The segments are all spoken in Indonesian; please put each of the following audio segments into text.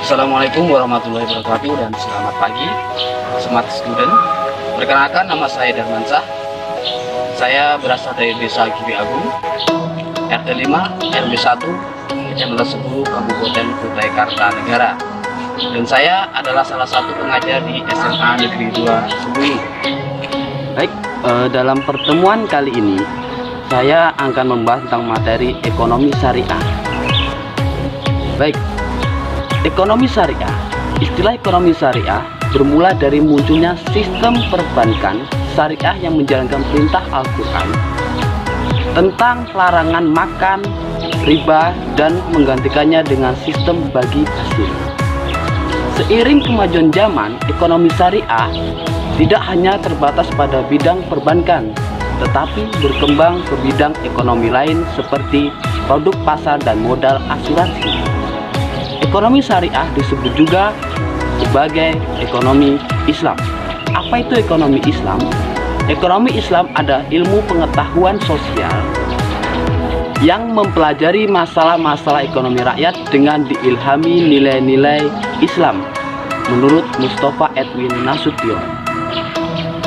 Assalamualaikum warahmatullahi wabarakatuh dan selamat pagi smart student. Perkenalkan, nama saya Darmansyah. Saya berasal dari Desa Giri Agung, RT 5 RW 1 Kecamatan 10 Kabupaten Kutai Kartanegara. Dan saya adalah salah satu pengajar di SMA Negeri 2 Sebulu. Baik, dalam pertemuan kali ini saya akan membahas tentang materi ekonomi syariah. Baik, ekonomi syariah. Istilah ekonomi syariah bermula dari munculnya sistem perbankan syariah yang menjalankan perintah Al-Quran tentang larangan makan riba dan menggantikannya dengan sistem bagi hasil. Seiring kemajuan zaman, ekonomi syariah tidak hanya terbatas pada bidang perbankan, tetapi berkembang ke bidang ekonomi lain seperti produk pasar dan modal asuransi. Ekonomi syariah disebut juga sebagai ekonomi Islam. Apa itu ekonomi Islam? Ekonomi Islam adalah ilmu pengetahuan sosial yang mempelajari masalah-masalah ekonomi rakyat dengan diilhami nilai-nilai Islam menurut Mustafa Edwin Nasution.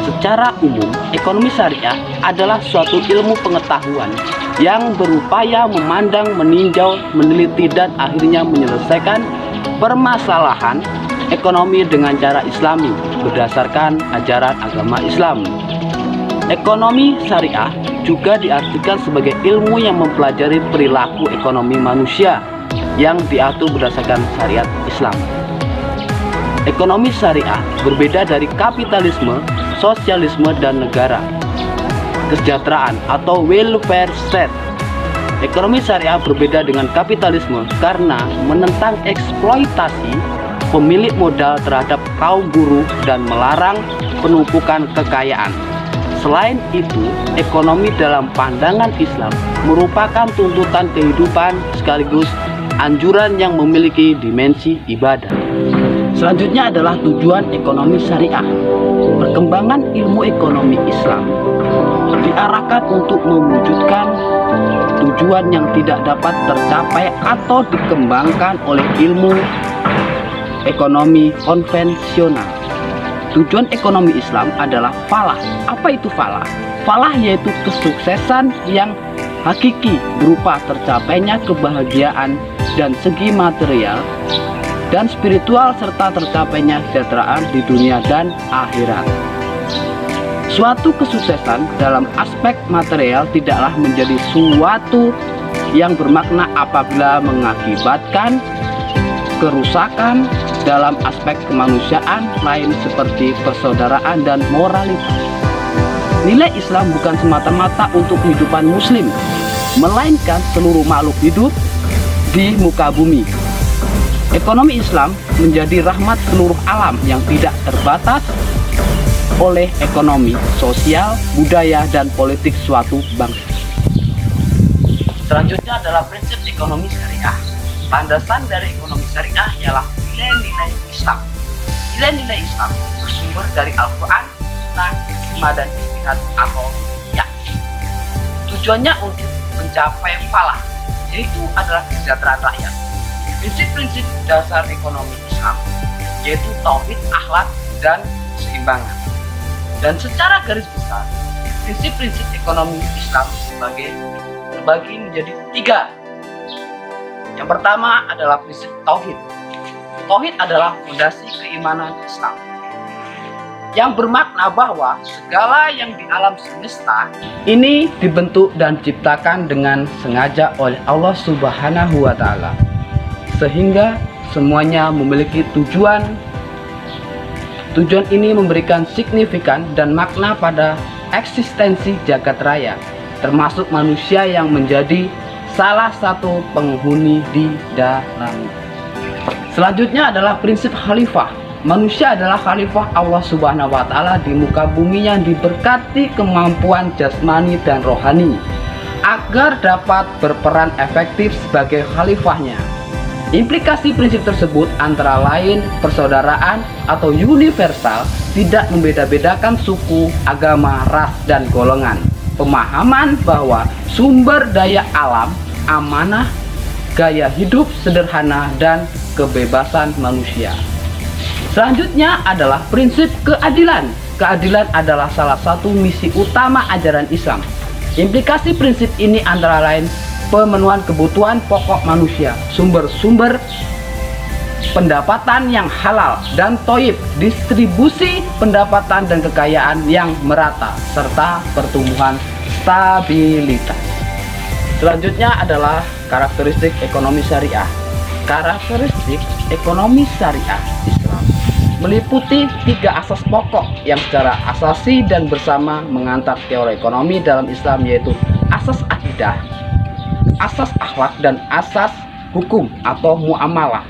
Secara umum, ekonomi syariah adalah suatu ilmu pengetahuan yang berupaya memandang, meninjau, meneliti, dan akhirnya menyelesaikan permasalahan ekonomi dengan cara Islami berdasarkan ajaran agama Islam. Ekonomi syariah juga diartikan sebagai ilmu yang mempelajari perilaku ekonomi manusia yang diatur berdasarkan syariat Islam. Ekonomi syariah berbeda dari kapitalisme, sosialisme, dan negara kesejahteraan atau welfare state. Ekonomi syariah berbeda dengan kapitalisme karena menentang eksploitasi pemilik modal terhadap kaum buruh dan melarang penumpukan kekayaan. Selain itu, ekonomi dalam pandangan Islam merupakan tuntutan kehidupan sekaligus anjuran yang memiliki dimensi ibadah. Selanjutnya adalah tujuan ekonomi syariah. Perkembangan ilmu ekonomi Islam diarahkan untuk mewujudkan tujuan yang tidak dapat tercapai atau dikembangkan oleh ilmu ekonomi konvensional. Tujuan ekonomi Islam adalah falah. Apa itu falah? Falah yaitu kesuksesan yang hakiki berupa tercapainya kebahagiaan dan segi material dan spiritual serta tercapainya kesejahteraan di dunia dan akhirat. Suatu kesuksesan dalam aspek material tidaklah menjadi suatu yang bermakna apabila mengakibatkan kerusakan dalam aspek kemanusiaan lain seperti persaudaraan dan moralitas. Nilai Islam bukan semata-mata untuk kehidupan muslim, melainkan seluruh makhluk hidup di muka bumi. Ekonomi Islam menjadi rahmat seluruh alam yang tidak terbatas oleh ekonomi, sosial, budaya, dan politik suatu bangsa. Selanjutnya adalah prinsip ekonomi syariah. Landasan dari ekonomi syariah ialah nilai-nilai Islam. Nilai-nilai Islam bersumber dari Al-Quran, Sunnah, Ijma, dan Ijtihad atau yakin. Tujuannya untuk mencapai falah, yaitu adalah kesejahteraan rakyat. Prinsip-prinsip dasar ekonomi Islam yaitu tauhid, akhlak, dan keseimbangan. Dan secara garis besar, prinsip-prinsip ekonomi Islam terbagi menjadi 3. Yang pertama adalah prinsip tauhid. Tauhid adalah fondasi keimanan Islam yang bermakna bahwa segala yang di alam semesta ini dibentuk dan diciptakan dengan sengaja oleh Allah Subhanahu wa Ta'ala, sehingga semuanya memiliki tujuan. Tujuan ini memberikan signifikan dan makna pada eksistensi jagat raya, termasuk manusia yang menjadi salah satu penghuni di dalamnya. Selanjutnya adalah prinsip khalifah. Manusia adalah khalifah Allah Subhanahu wa Ta'ala di muka bumi yang diberkati kemampuan jasmani dan rohani agar dapat berperan efektif sebagai khalifahnya. Implikasi prinsip tersebut antara lain persaudaraan atau universal, tidak membeda-bedakan suku, agama, ras, dan golongan. Pemahaman bahwa sumber daya alam amanah gaya hidup sederhana, dan kebebasan manusia. Selanjutnya adalah prinsip keadilan. Keadilan adalah salah satu misi utama ajaran Islam. Implikasi prinsip ini antara lain pemenuhan kebutuhan pokok manusia, sumber-sumber pendapatan yang halal dan thoib, distribusi pendapatan dan kekayaan yang merata, serta pertumbuhan stabilitas. Selanjutnya adalah karakteristik ekonomi syariah. Karakteristik ekonomi syariah Islam meliputi 3 asas pokok yang secara asasi dan bersama mengantar teori ekonomi dalam Islam, yaitu asas akidah, asas akhlak, dan asas hukum atau muamalah.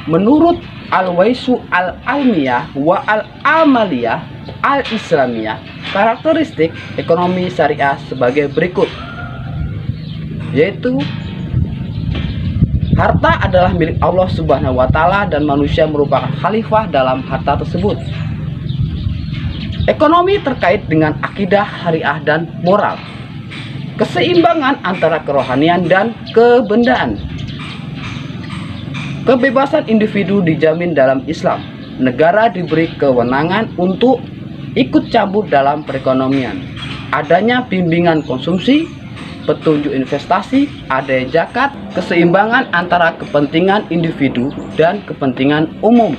Menurut Al-Waisu Al-Almiyah wa Al-Amaliyah Al-Islamiyah, karakteristik ekonomi syariah sebagai berikut, yaitu harta adalah milik Allah Subhanahu wa Ta'ala dan manusia merupakan khalifah dalam harta tersebut. Ekonomi terkait dengan akidah, syariah, dan moral. Keseimbangan antara kerohanian dan kebendaan. Kebebasan individu dijamin dalam Islam. Negara diberi kewenangan untuk ikut campur dalam perekonomian. Adanya bimbingan konsumsi, petunjuk investasi, adanya zakat, keseimbangan antara kepentingan individu dan kepentingan umum,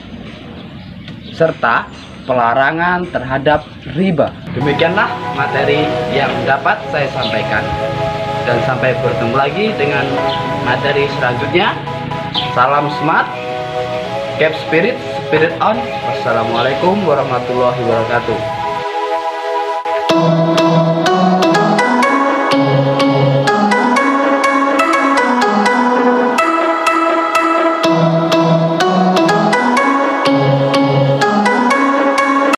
serta pelarangan terhadap riba. Demikianlah materi yang dapat saya sampaikan, dan sampai bertemu lagi dengan materi selanjutnya. Salam smart, keep spirit on. Wassalamualaikum warahmatullahi wabarakatuh.